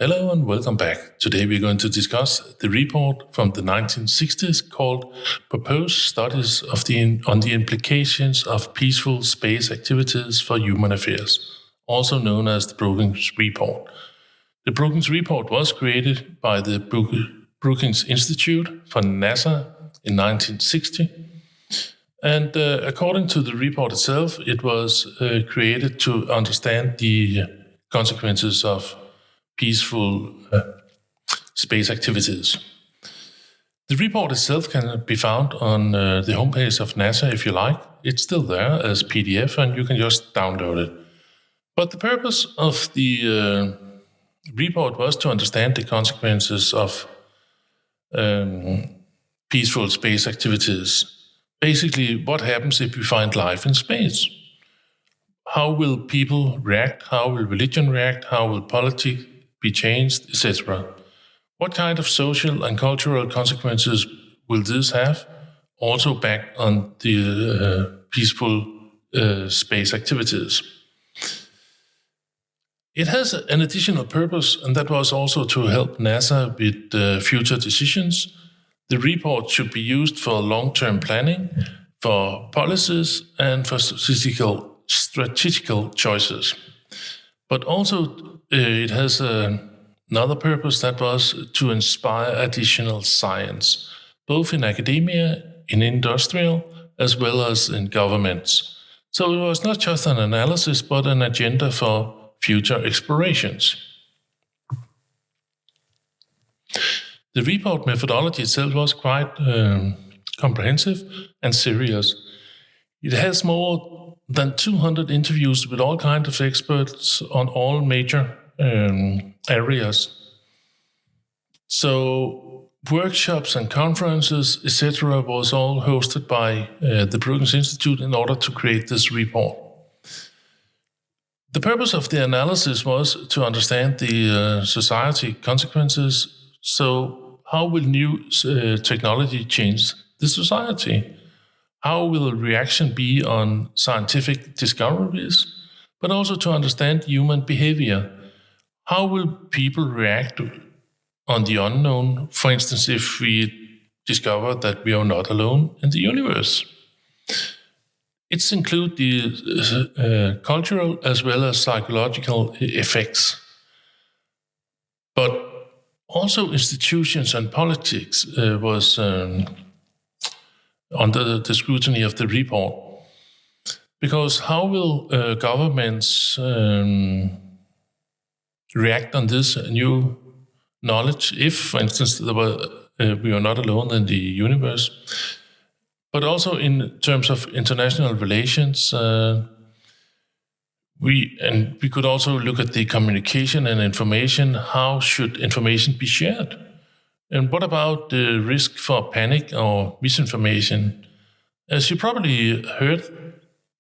Hello and welcome back. Today we're going to discuss the report from the 1960s called Proposed Studies on the Implications of Peaceful Space Activities for Human Affairs, also known as the Brookings Report. The Brookings Report was created by the Brookings Institute for NASA in 1960. And according to the report itself, it was created to understand the consequences of peaceful space activities. The report itself can be found on the homepage of NASA if you like. It's still there as PDF and you can just download it. But the purpose of the report was to understand the consequences of peaceful space activities. Basically, what happens if we find life in space? How will people react? How will religion react? How will politics be changed, etc.? What kind of social and cultural consequences will this have? Also back on the peaceful space activities. It has an additional purpose, and that was also to help NASA with future decisions. The report should be used for long-term planning, for policies, and for strategical choices. But also it has another purpose, that was to inspire additional science, both in academia, in industrial, as well as in governments. So it was not just an analysis, but an agenda for future explorations. The report methodology itself was quite comprehensive and serious. It has more than 200 interviews with all kinds of experts on all major areas. So workshops and conferences, etc., was all hosted by the Brookings Institute in order to create this report. The purpose of the analysis was to understand the society consequences. So how will new technology change the society? How will reaction be on scientific discoveries, but also to understand human behavior? How will people react on the unknown, for instance, if we discover that we are not alone in the universe? It includes the cultural as well as psychological effects. But also institutions and politics was under the scrutiny of the report. Because how will governments react on this new knowledge if, for instance, we are not alone in the universe? But also in terms of international relations, we could also look at the communication and information. How should information be shared? And what about the risk for panic or misinformation? As you probably heard,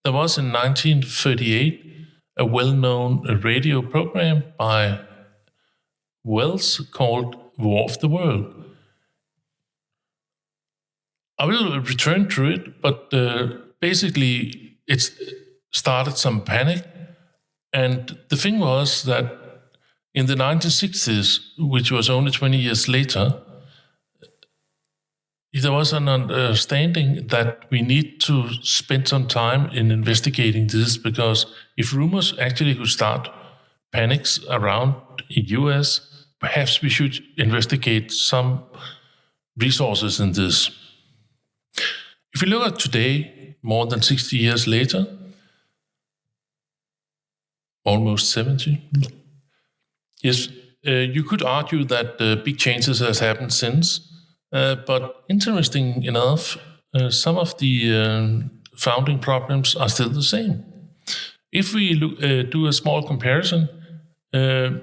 there was in 1938 a well-known radio program by Wells called War of the World. I will return to it, but basically it started some panic. And the thing was that in the 1960s, which was only 20 years later, there was an understanding that we need to spend some time in investigating this, because if rumors actually could start panics around the US, perhaps we should investigate some resources in this. If we look at today, more than 60 years later, almost 70, yes, you could argue that big changes has happened since, but interesting enough, some of the founding problems are still the same. If we do a small comparison, in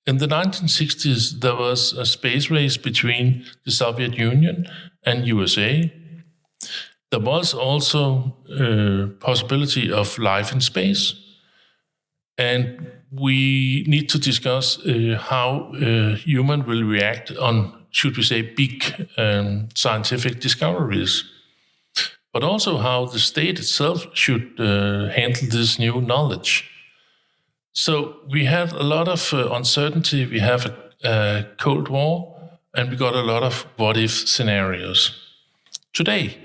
the 1960s, there was a space race between the Soviet Union and USA. There was also a possibility of life in space. And we need to discuss how human will react on, should we say, big scientific discoveries. But also how the state itself should handle this new knowledge. So we had a lot of uncertainty. We have a Cold War, and we got a lot of what-if scenarios. Today,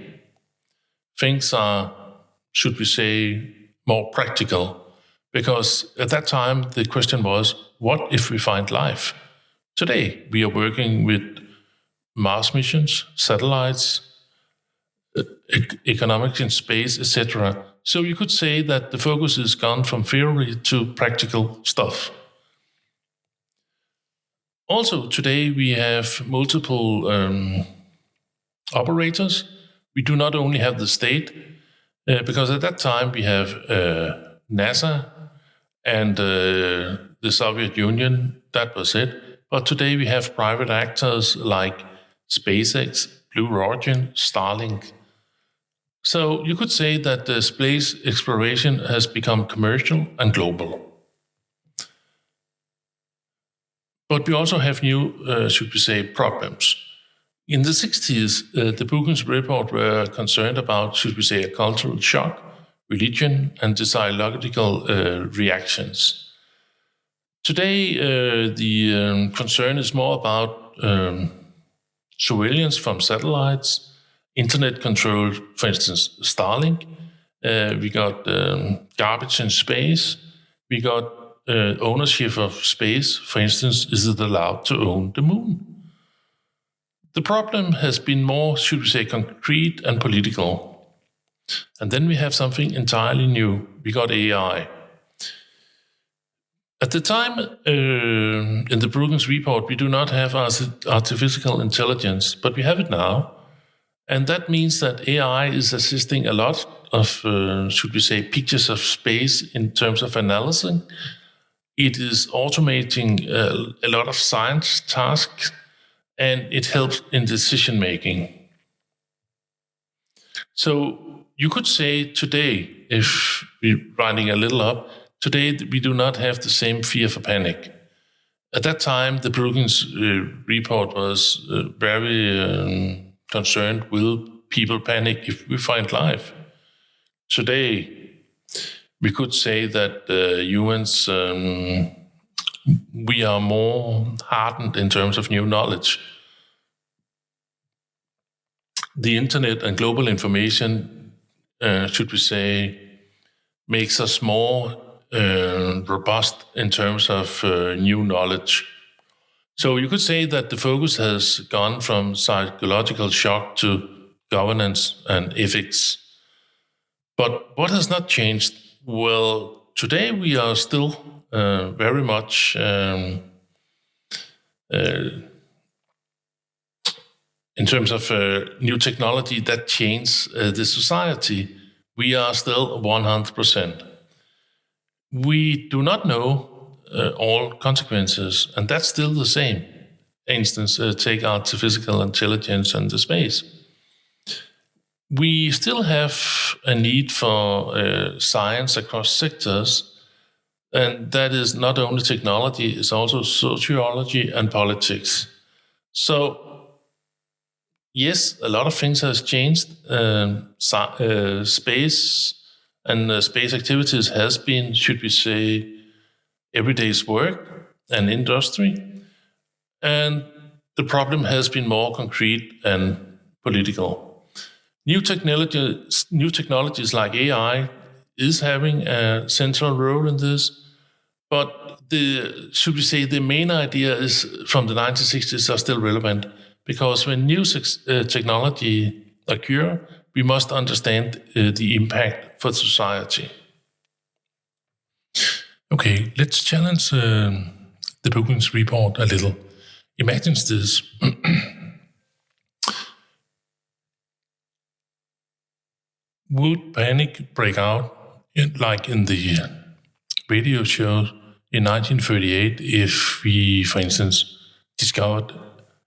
things are, should we say, more practical, because at that time the question was, what if we find life? Today, we are working with Mars missions, satellites, economics in space, etc. So you could say that the focus is gone from theory to practical stuff. Also, today we have multiple operators. We do not only have the state, because at that time we have NASA and the Soviet Union. That was it. But today we have private actors like SpaceX, Blue Origin, Starlink. So you could say that the space exploration has become commercial and global. But we also have new, should we say, problems. In the 60s, the Brookings Report were concerned about, should we say, a cultural shock, religion, and sociological reactions. Today, the concern is more about surveillance from satellites, internet control, for instance, Starlink. We got garbage in space. We got ownership of space. For instance, is it allowed to own the moon? The problem has been more, should we say, concrete and political. And then we have something entirely new. We got AI. At the time, in the Brookings Report, we do not have artificial intelligence, but we have it now. And that means that AI is assisting a lot of, should we say, pictures of space in terms of analyzing. It is automating a lot of science tasks, and it helps in decision making. So you could say today, if we're writing a little up, today we do not have the same fear for panic. At that time, the Brookings Report was very concerned, will people panic if we find life? Today, we could say that humans, we are more hardened in terms of new knowledge. The internet and global information, should we say, makes us more robust in terms of new knowledge. So you could say that the focus has gone from psychological shock to governance and ethics. But what has not changed? Well, today we are still very much in terms of new technology that changes the society. We are still 100%. We do not know all consequences, and that's still the same. For instance, take artificial intelligence and the space. We still have a need for science across sectors, and that is not only technology, it's also sociology and politics. So, yes, a lot of things has changed. Space and space activities has been, should we say, everyday's work and industry. And the problem has been more concrete and political. New technologies like AI is having a central role in this, but the main idea is from the 1960s are still relevant, because when new technology occur, we must understand the impact for society. Okay, let's challenge the Brookings Report a little. Imagine this. Would panic break out like in the radio show in 1938 if we, for instance, discovered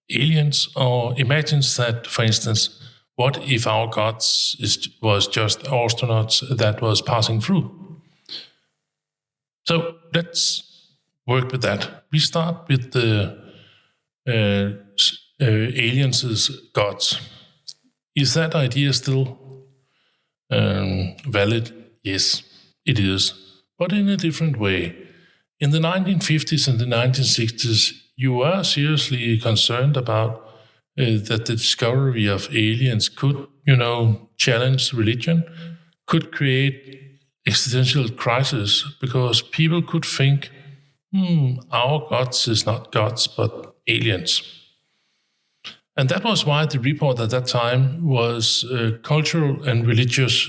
aliens? Or imagine that, for instance, what if our gods was just astronauts that was passing through? So let's work with that. We start with the aliens as gods. Is that idea still valid? Yes, it is, but in a different way. In the 1950s and the 1960s, you were seriously concerned about that the discovery of aliens could, challenge religion, could create existential crisis because people could think, our gods is not gods but aliens. And that was why the report at that time was cultural and religious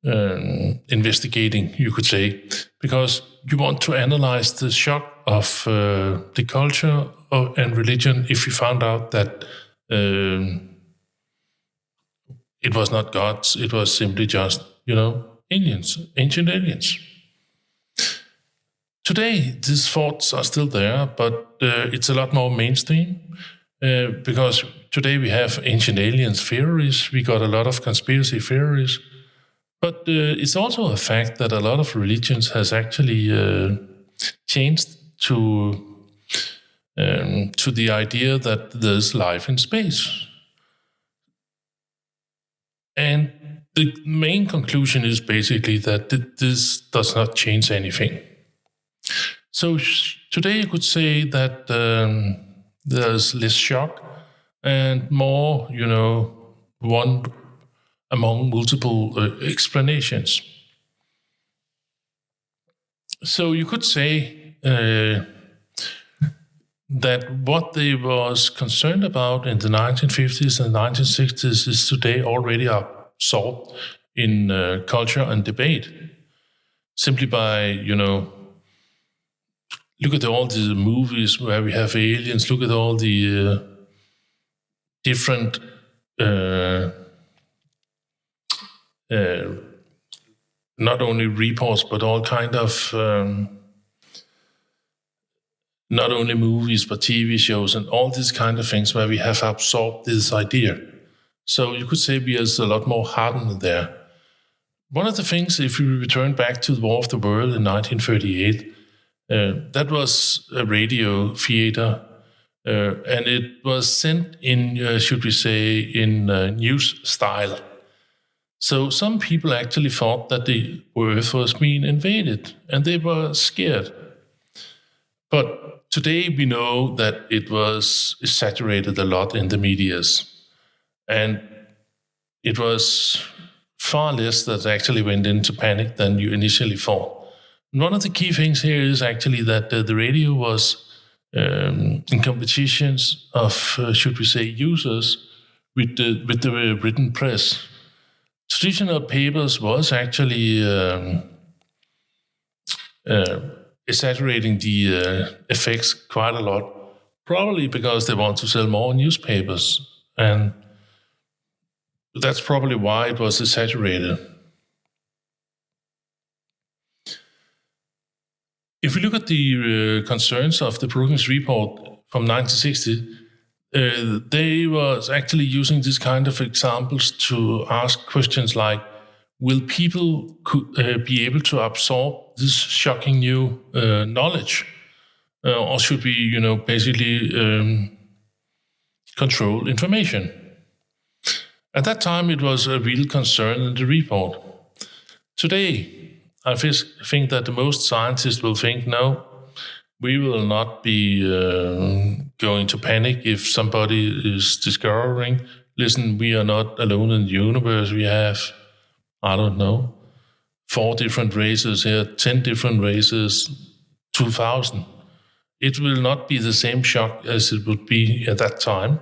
investigating, you could say, because you want to analyze the shock of the culture and religion if you found out that it was not gods, it was simply just, aliens, ancient aliens. Today, these thoughts are still there, but it's a lot more mainstream because today we have ancient aliens theories, we got a lot of conspiracy theories, but it's also a fact that a lot of religions has actually changed to the idea that there's life in space. And the main conclusion is basically that this does not change anything. So today you could say that there's less shock and more, one among multiple explanations. So you could say that what they was concerned about in the 1950s and 1960s is today already absorbed in culture and debate, simply by, look at all the movies where we have aliens. Look at all the different not only reports, but all kind of not only movies, but TV shows and all these kind of things where we have absorbed this idea. So you could say we are a lot more hardened there. One of the things, if we return back to the War of the World in 1938, that was a radio theater, and it was sent in, should we say, in news style. So some people actually thought that the Earth was being invaded, and they were scared. But today we know that it was exaggerated a lot in the medias, and it was far less that actually went into panic than you initially thought. One of the key things here is actually that the radio was in competitions of, should we say, users with the written press. Traditional papers was actually exaggerating the effects quite a lot, probably because they want to sell more newspapers, and that's probably why it was exaggerated. If we look at the concerns of the Brookings Report from 1960, they was actually using these kind of examples to ask questions like, will people be able to absorb this shocking new knowledge? Or should we, basically control information? At that time, it was a real concern in the report. Today, I think that the most scientists will think, no, we will not be going to panic if somebody is discovering, listen, we are not alone in the universe. We have, 4 different races here, 10 different races, 2,000. It will not be the same shock as it would be at that time.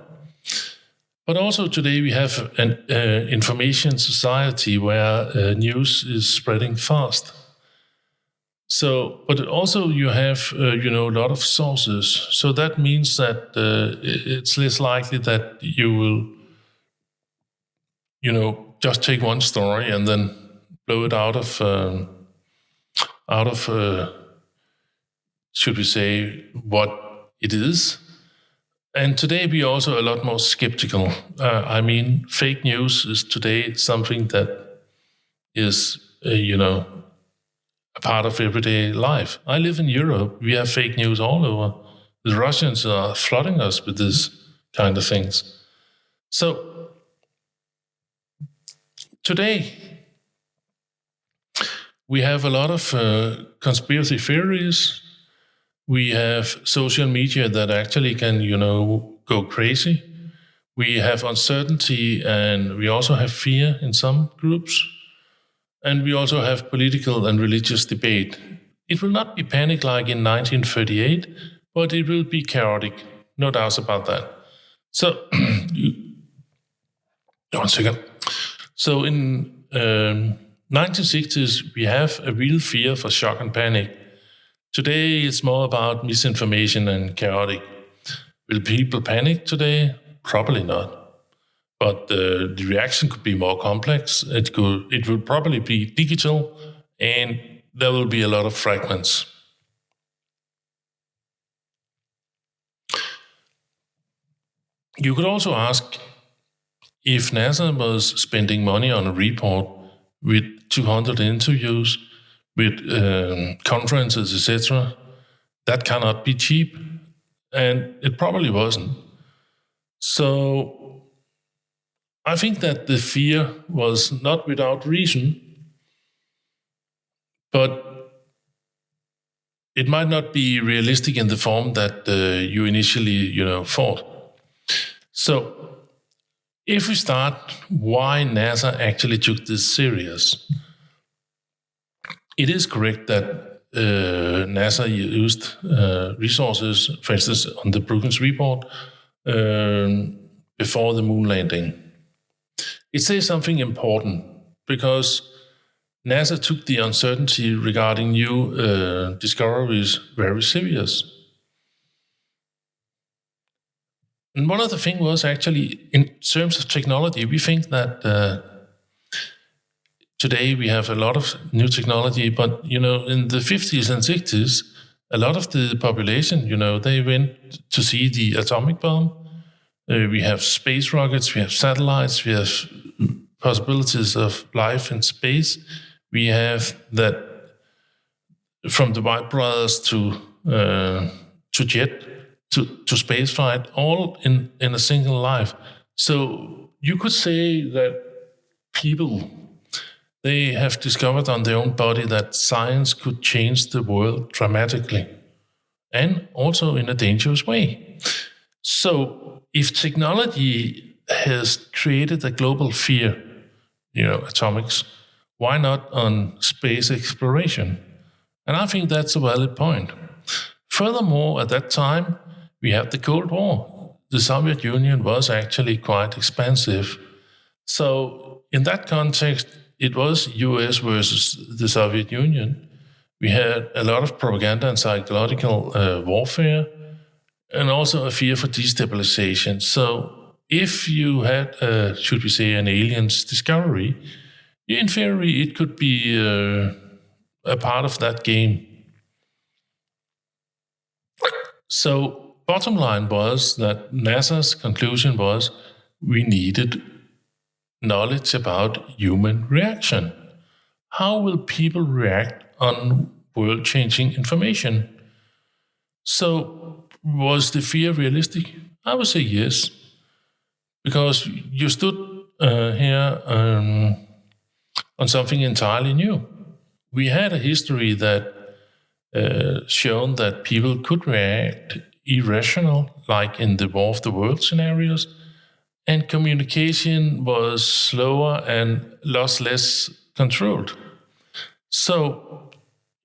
But also today we have an information society where news is spreading fast. So, but also you have, a lot of sources. So that means that it's less likely that you will, just take one story and then blow it out of, should we say, what it is. And today we are also a lot more skeptical. Fake news is today something that is, a part of everyday life. I live in Europe. We have fake news all over. The Russians are flooding us with this kind of things. So today, We have a lot of conspiracy theories. We have social media that actually can, go crazy. We have uncertainty, and we also have fear in some groups. And we also have political and religious debate. It will not be panic like in 1938, but it will be chaotic. No doubts about that. So, 1 second. So in 1960s, we have a real fear for shock and panic. Today, it's more about misinformation and chaotic. Will people panic today? Probably not. But the reaction could be more complex. It will probably be digital, and there will be a lot of fragments. You could also ask if NASA was spending money on a report with 200 interviews, with conferences, etc. That cannot be cheap, and it probably wasn't. So I think that the fear was not without reason, but it might not be realistic in the form that you initially, thought. So, if we start, why NASA actually took this serious? It is correct that NASA used resources, for instance, on the Brookings Report, before the moon landing. It says something important because NASA took the uncertainty regarding new discoveries very serious. And one of the things was actually, in terms of technology, we think that today we have a lot of new technology, but, in the 50s and 60s, a lot of the population, they went to see the atomic bomb. We have space rockets, we have satellites, we have possibilities of life in space. We have that from the Wright brothers to jet to space flight, all in a single life. So you could say that people, they have discovered on their own body that science could change the world dramatically and also in a dangerous way. So if technology has created a global fear, atomics, why not on space exploration? And I think that's a valid point. Furthermore, at that time, we had the Cold War. The Soviet Union was actually quite expansive. So in that context, it was US versus the Soviet Union. We had a lot of propaganda and psychological warfare, and also a fear for destabilization. So if you had, should we say, an alien's discovery, in theory, it could be a part of that game. So bottom line was that NASA's conclusion was we needed knowledge about human reaction. How will people react on world-changing information? So was the fear realistic? I would say yes, because you stood here on something entirely new. We had a history that shown that people could react irrational, like in the War of the World scenarios, and communication was slower and less controlled. So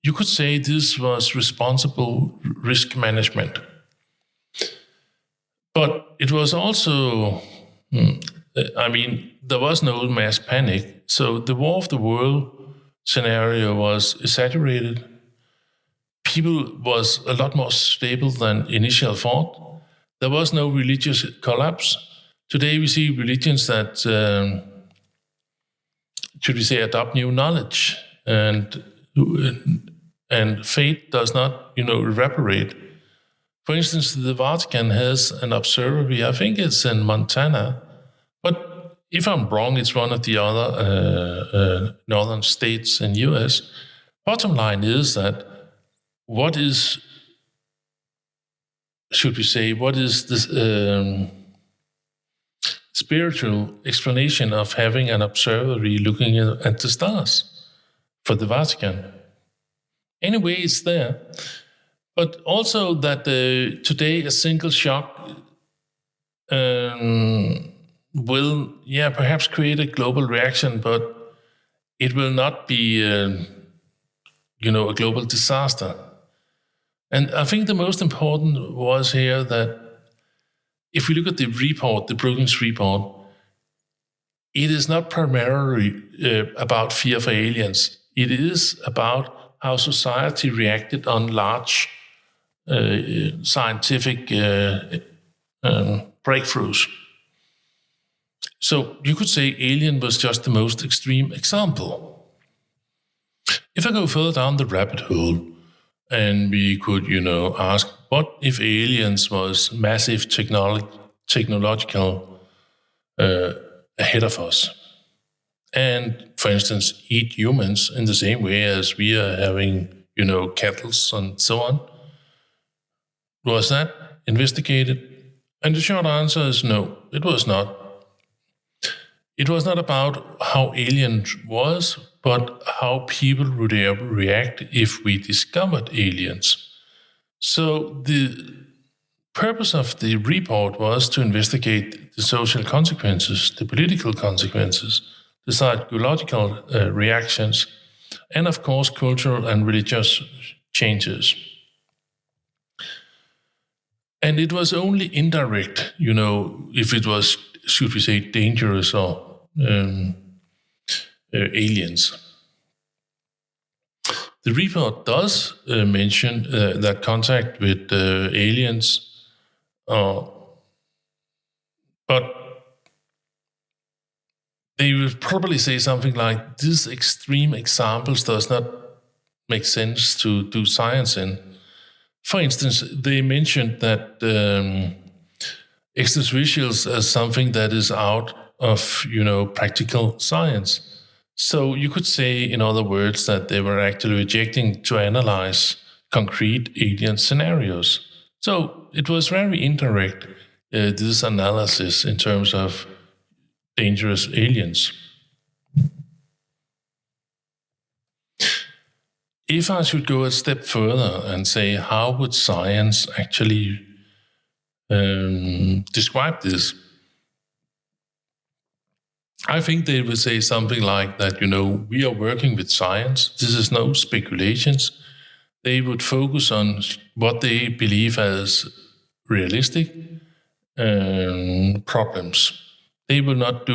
you could say this was responsible risk management. But it was also, there was no mass panic. So the War of the World scenario was exaggerated. People was a lot more stable than initial thought. There was no religious collapse. Today we see religions that, should we say, adopt new knowledge, and faith does not, evaporate. For instance, the Vatican has an observatory, I think it's in Montana, but if I'm wrong, it's one of the other northern states in US. Bottom line is that what is this spiritual explanation of having an observatory looking at the stars? for the Vatican. Anyway, it's there. But also that today a single shock will, perhaps create a global reaction, but it will not be, a global disaster. And I think the most important was here that if we look at the report, the Brookings Report, it is not primarily about fear for aliens. It is about how society reacted on large scientific breakthroughs. So you could say alien was just the most extreme example. If I go further down the rabbit hole, and we could, ask, what if aliens was massive technological ahead of us? And, for instance, eat humans in the same way as we are having, cattle and so on. Was that investigated? And the short answer is no, it was not. It was not about how alien was, but how people would react if we discovered aliens. So the purpose of the report was to investigate the social consequences, the political consequences, the psychological reactions, and of course cultural and religious changes. And it was only indirect, if it was, should we say, dangerous or aliens. The report does mention that contact with aliens, but they will probably say something like, these extreme examples does not make sense to do science in. For instance, they mentioned that extraterrestrials as something that is out of, practical science. So you could say, in other words, that they were actually rejecting to analyze concrete alien scenarios. So it was very indirect, this analysis in terms of dangerous aliens. If I should go a step further and say, how would science actually describe this? I think they would say something like that, we are working with science. This is no speculations. They would focus on what they believe as realistic problems. They will not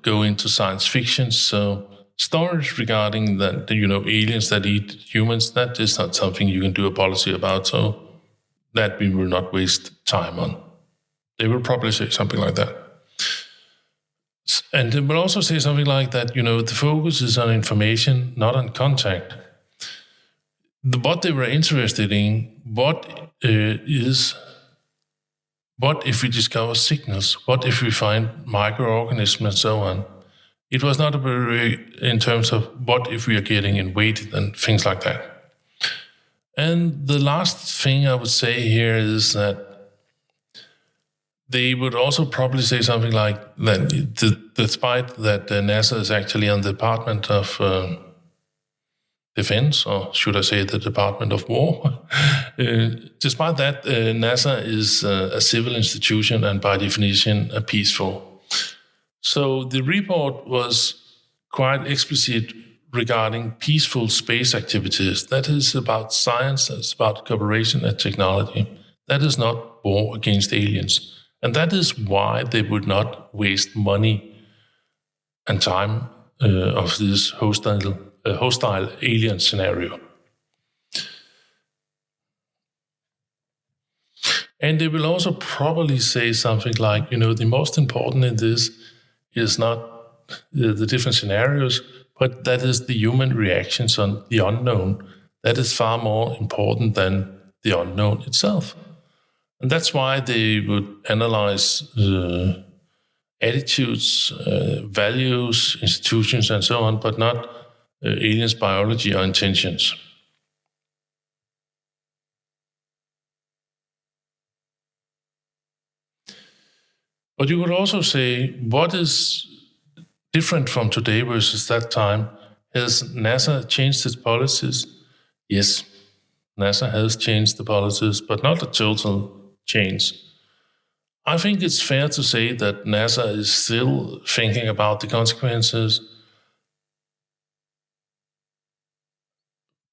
go into science fiction. So stories regarding that, aliens that eat humans, that is not something you can do a policy about. So that we will not waste time on. They will probably say something like that. And they will also say something like that, the focus is on information, not on contact. What they were interested in, what if we discover signals? What if we find microorganisms and so on? It was not very in terms of what if we are getting invaded and things like that. And the last thing I would say here is that they would also probably say something like that, despite that NASA is actually on the Department of Defense, or should I say the Department of War, despite that, NASA is a civil institution and by definition peaceful. So the report was quite explicit regarding peaceful space activities. That is about science, that's about cooperation and technology. That is not war against aliens. And that is why they would not waste money and time of this hostile alien scenario. And they will also probably say something like, the most important in this is not the different scenarios, but that is the human reactions on the unknown. That is far more important than the unknown itself. And that's why they would analyze attitudes, values, institutions, and so on, but not aliens' biology or intentions. But you could also say, what is different from today versus that time? Has NASA changed its policies? Yes, NASA has changed the policies, but not a total change. I think it's fair to say that NASA is still thinking about the consequences,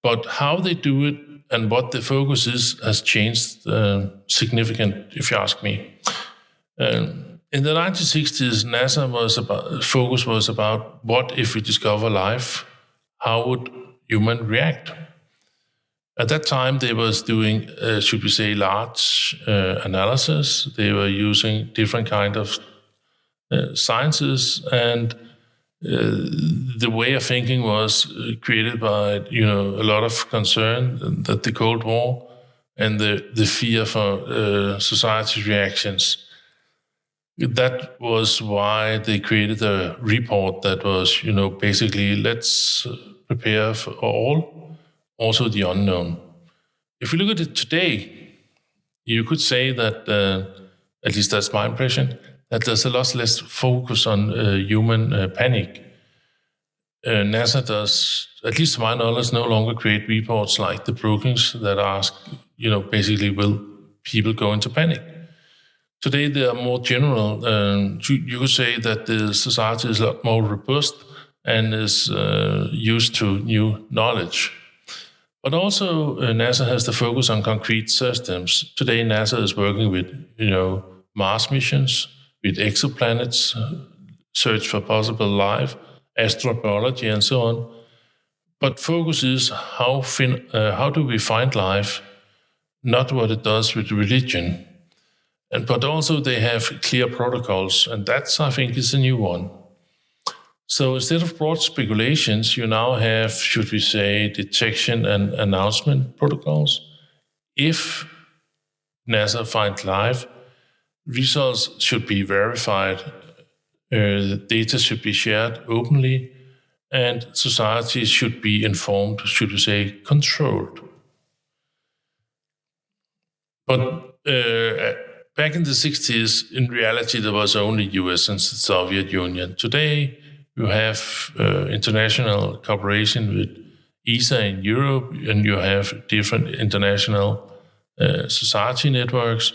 but how they do it and what the focus is has changed significant, if you ask me. In the 1960s, focus was about what if we discover life, how would human react? At that time, they was doing, should we say, large analysis. They were using different kind of sciences, and the way of thinking was created by a lot of concern that the Cold War and the fear for society's reactions. That was why they created a report that was, basically let's prepare for all, also the unknown. If you look at it today, you could say that, at least that's my impression, that there's a lot less focus on human panic. NASA does, at least to my knowledge, no longer create reports like the Brookings that ask, basically, will people go into panic? Today, they are more general. You could say that the society is a lot more robust and is used to new knowledge. But also, NASA has the focus on concrete systems. Today, NASA is working with, Mars missions, with exoplanets, search for possible life, astrobiology, and so on. But focus is how do we find life, not what it does with religion. But also they have clear protocols, and that's, I think, is a new one. So instead of broad speculations, you now have, should we say, detection and announcement protocols. If NASA finds life, results should be verified, data should be shared openly, and society should be informed, should we say, controlled. But back in the 60s, in reality, there was only US and the Soviet Union. Today, you have international cooperation with ESA in Europe, and you have different international society networks,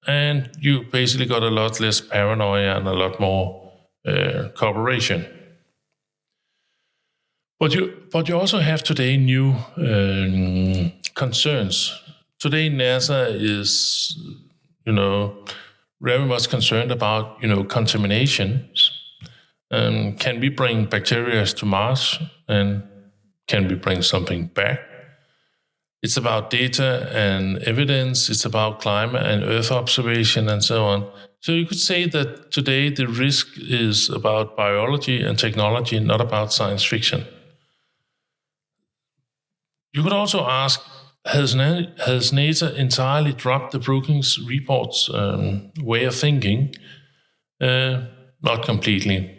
and you basically got a lot less paranoia and a lot more cooperation. But you also have today new concerns. Today, NASA is, very much concerned about, contaminations. Can we bring bacteria to Mars, and can we bring something back? It's about data and evidence. It's about climate and Earth observation and so on. So you could say that today the risk is about biology and technology, not about science fiction. You could also ask, has NASA entirely dropped the Brookings Report's way of thinking? Not completely.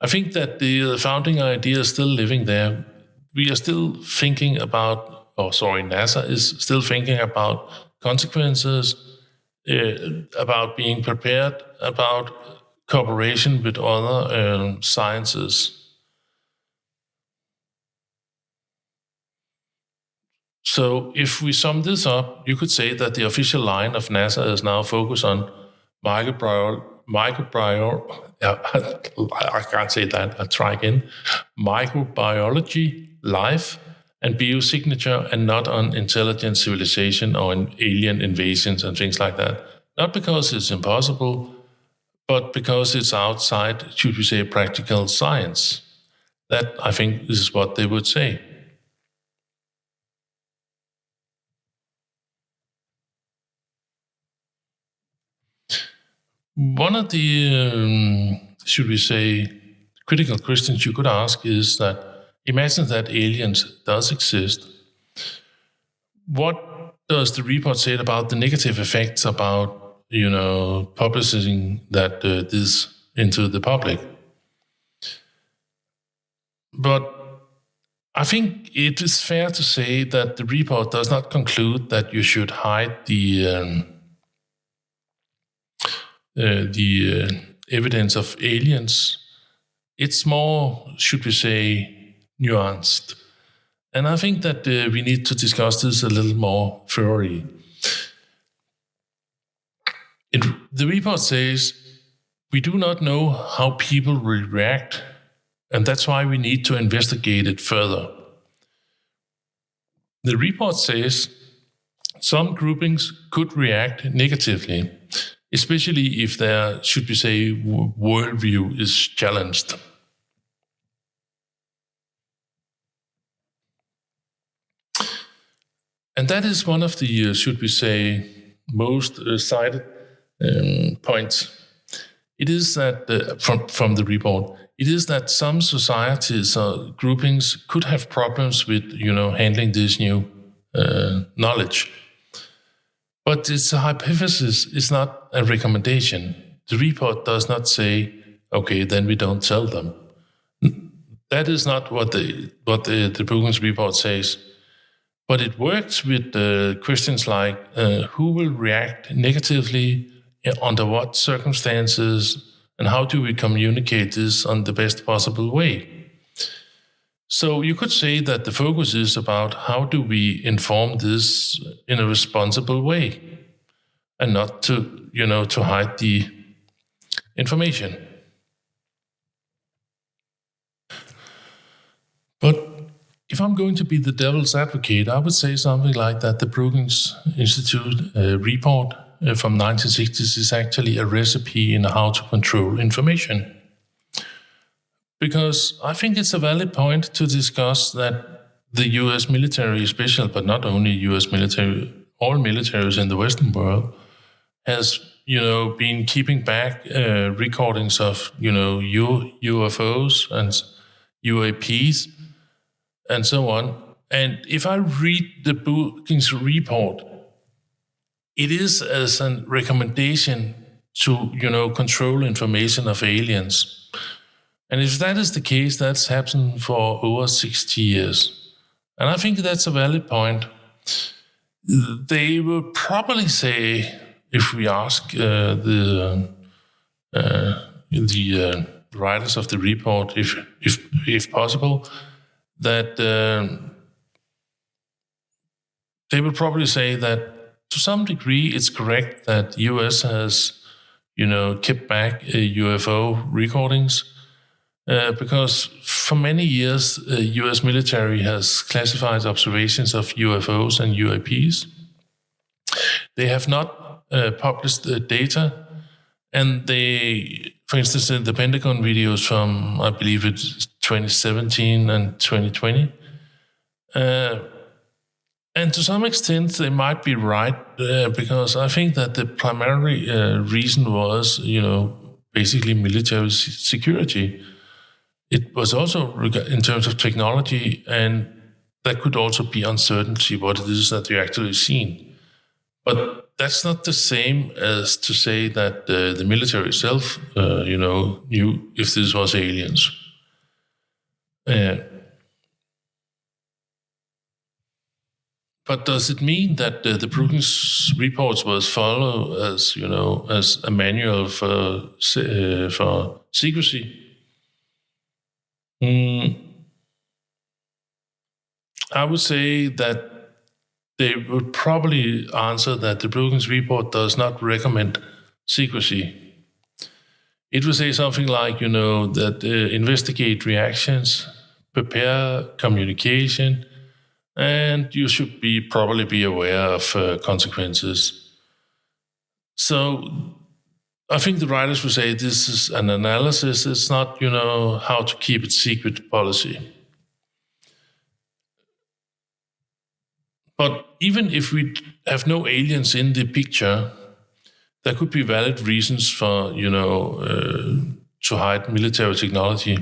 I think that the founding idea is still living there. We are still thinking about, NASA is still thinking about consequences, about being prepared, about cooperation with other sciences. So if we sum this up, you could say that the official line of NASA is now focused on I can't say that, I'll try again. Microbiology, life, and biosignature, and not on intelligent civilization or alien invasions and things like that. Not because it's impossible, but because it's outside, should we say, practical science. That, I think, is what they would say. One of the, should we say, critical questions you could ask is that, imagine that aliens does exist. What does the report say about the negative effects about, publishing that this into the public? But I think it is fair to say that the report does not conclude that you should hide the evidence of aliens. It's more, should we say, nuanced. And I think that we need to discuss this a little more thoroughly. The report says we do not know how people will react, and that's why we need to investigate it further. The report says some groupings could react negatively, especially if their, should we say, worldview is challenged. And that is one of the, should we say, most cited points. It is that, from the report, it is that some societies or groupings could have problems with, handling this new knowledge. But it's a hypothesis, it's not a recommendation. The report does not say, okay, then we don't tell them. That is not what the Brookings Report says. But it works with questions like who will react negatively, under what circumstances, and how do we communicate this on the best possible way. So you could say that the focus is about how do we inform this in a responsible way, and not to hide the information. But if I'm going to be the devil's advocate, I would say something like that the Brookings Institute report from 1960s is actually a recipe in how to control information. Because I think it's a valid point to discuss that the US military, especially, but not only US military, all militaries in the Western world, has been keeping back recordings of UFOs and UAPs and so on. And if I read the Brookings Report, it is as a recommendation to control information of aliens. And if that is the case, that's happened for over 60 years. And I think that's a valid point. They will probably say, if we ask the writers of the report, if possible, that they will probably say that to some degree it's correct that US has, kept back UFO recordings. Because for many years, the US military has classified observations of UFOs and UAPs. They have not published the data, and they, for instance, in the Pentagon videos from, I believe it's 2017 and 2020, and to some extent they might be right, because I think that the primary reason was, basically military security. It was also in terms of technology, and that could also be uncertainty what it is that you're actually seeing. But that's not the same as to say that the military itself, knew if this was aliens. But does it mean that the Brookings reports was followed as as a manual for secrecy? I would say that they would probably answer that the Brookings Report does not recommend secrecy. It would say something like, that investigate reactions, prepare communication, and you should probably be aware of consequences. So I think the writers would say this is an analysis. It's not, how to keep it secret policy. But even if we have no aliens in the picture, there could be valid reasons for, to hide military technology.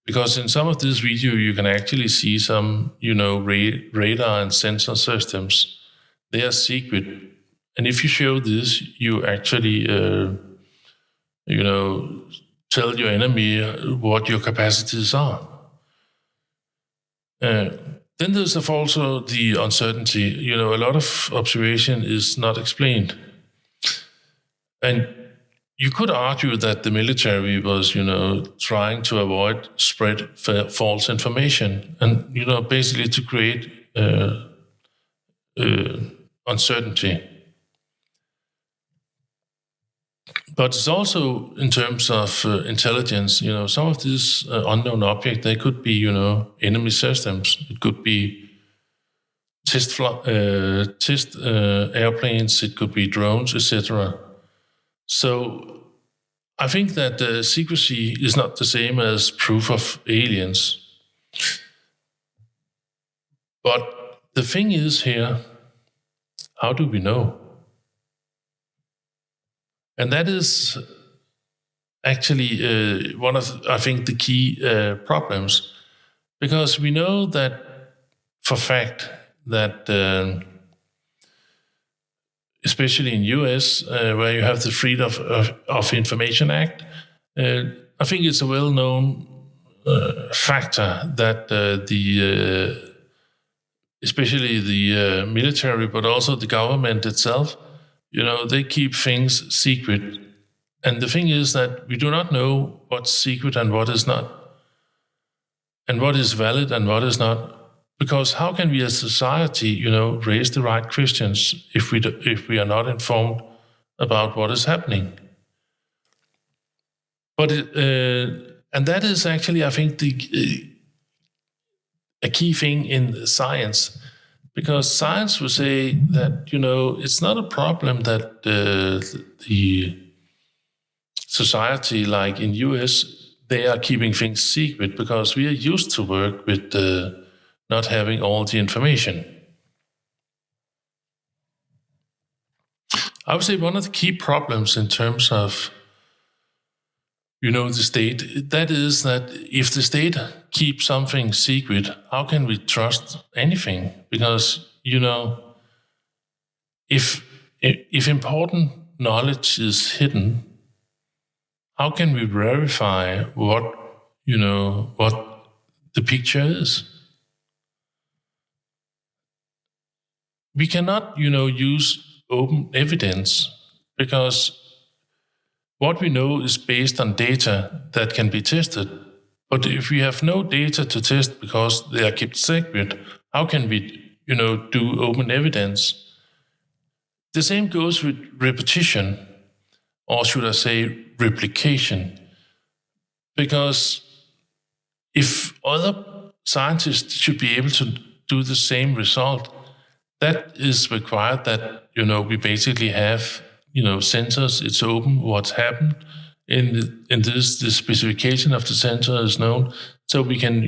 Because in some of this video, you can actually see some, radar and sensor systems. They are secret. And if you show this, you actually, tell your enemy what your capacities are. Then there's also the uncertainty. A lot of observation is not explained. And you could argue that the military was, trying to avoid spread false information and, basically to create uncertainty. But it's also in terms of intelligence, some of these unknown objects, they could be, enemy systems. It could be test airplanes, it could be drones, etc. So I think that secrecy is not the same as proof of aliens. But the thing is here, how do we know? And that is actually one of, I think, the key problems, because we know that for fact that especially in US, where you have the Freedom of Information Act, I think it's a well-known factor that especially the military, but also the government itself, they keep things secret. And the thing is that we do not know what's secret and what is not, and what is valid and what is not. Because how can we as society, raise the right Christians if we are not informed about what is happening? But and that is actually, I think, a key thing in science, because science will say that it's not a problem that the society, like in US, they are keeping things secret, because we are used to work with not having all the information. I would say one of the key problems in terms of, the state, that is that if the state keeps something secret, how can we trust anything? Because, if important knowledge is hidden, how can we verify what the picture is? We cannot, use open evidence, because what we know is based on data that can be tested. But if we have no data to test because they are kept secret, how can we, do open evidence? The same goes with repetition, or should I say replication. Because if other scientists should be able to do the same result, that is required that, we basically have, sensors, it's open, what's happened. In this, the specification of the sensor is known, so we can,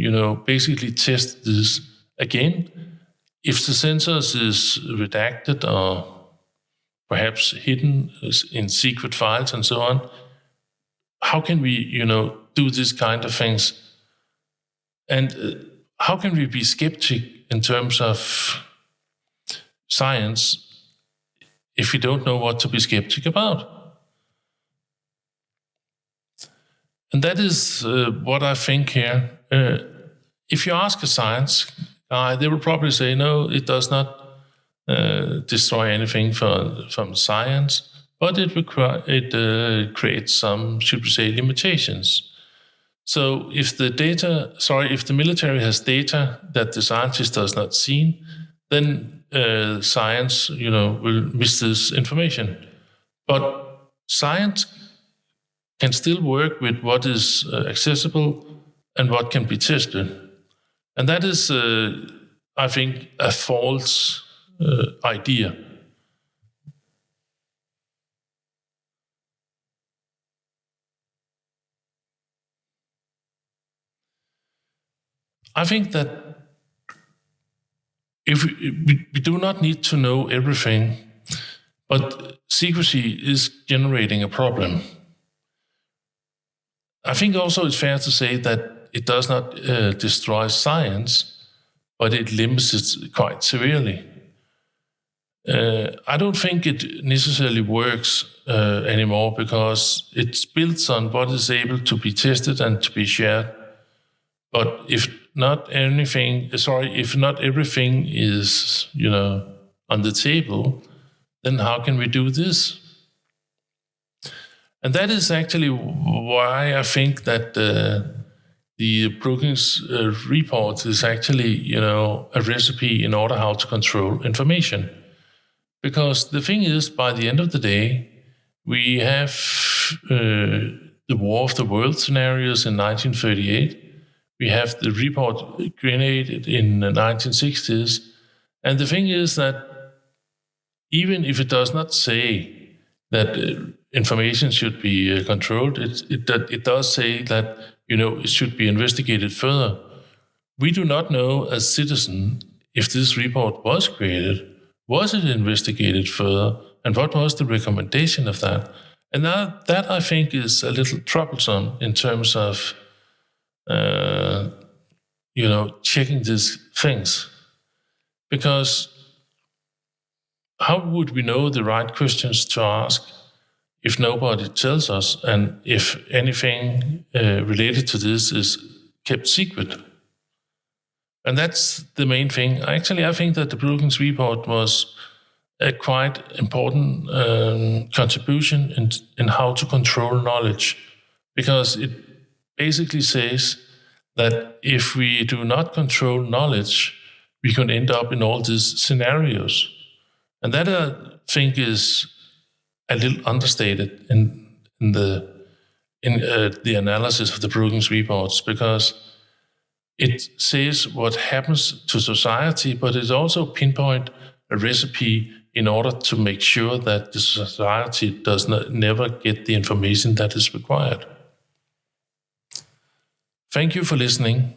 basically test this again. If the sensors is redacted or perhaps hidden in secret files and so on, how can we, do this kind of things? And how can we be skeptic in terms of science if we don't know what to be skeptic about? And that is what I think here. If you ask a science guy, they will probably say, no, it does not destroy anything from science, but it creates some, should we say, limitations. So if the military has data that the scientist does not see, then science, will miss this information. But science can still work with what is accessible and what can be tested. And that is, I think, a false idea. I think that if we do not need to know everything, but secrecy is generating a problem. I think also it's fair to say that it does not destroy science, but it limits it quite severely. I don't think it necessarily works anymore, because it's built on what is able to be tested and to be shared. But if not everything is, on the table, then how can we do this? And that is actually why I think that the Brookings Report is actually, a recipe in order how to control information. Because the thing is, by the end of the day, we have the War of the World scenarios in 1938. We have the report created in the 1960s. And the thing is that even if it does not say that information should be controlled, it does say that, it should be investigated further. We do not know as citizens if this report was created. Was it investigated further? And what was the recommendation of that? And that I think is a little troublesome in terms of, checking these things. Because how would we know the right questions to ask if nobody tells us and if anything related to this is kept secret? And that's the main thing. Actually, I think that the Brookings Report was a quite important contribution in how to control knowledge, because it basically says that if we do not control knowledge, we can end up in all these scenarios. And that I think is a little understated in the analysis of the Brookings reports, because it says what happens to society, but it also pinpoint a recipe in order to make sure that the society does never get the information that is required. Thank you for listening.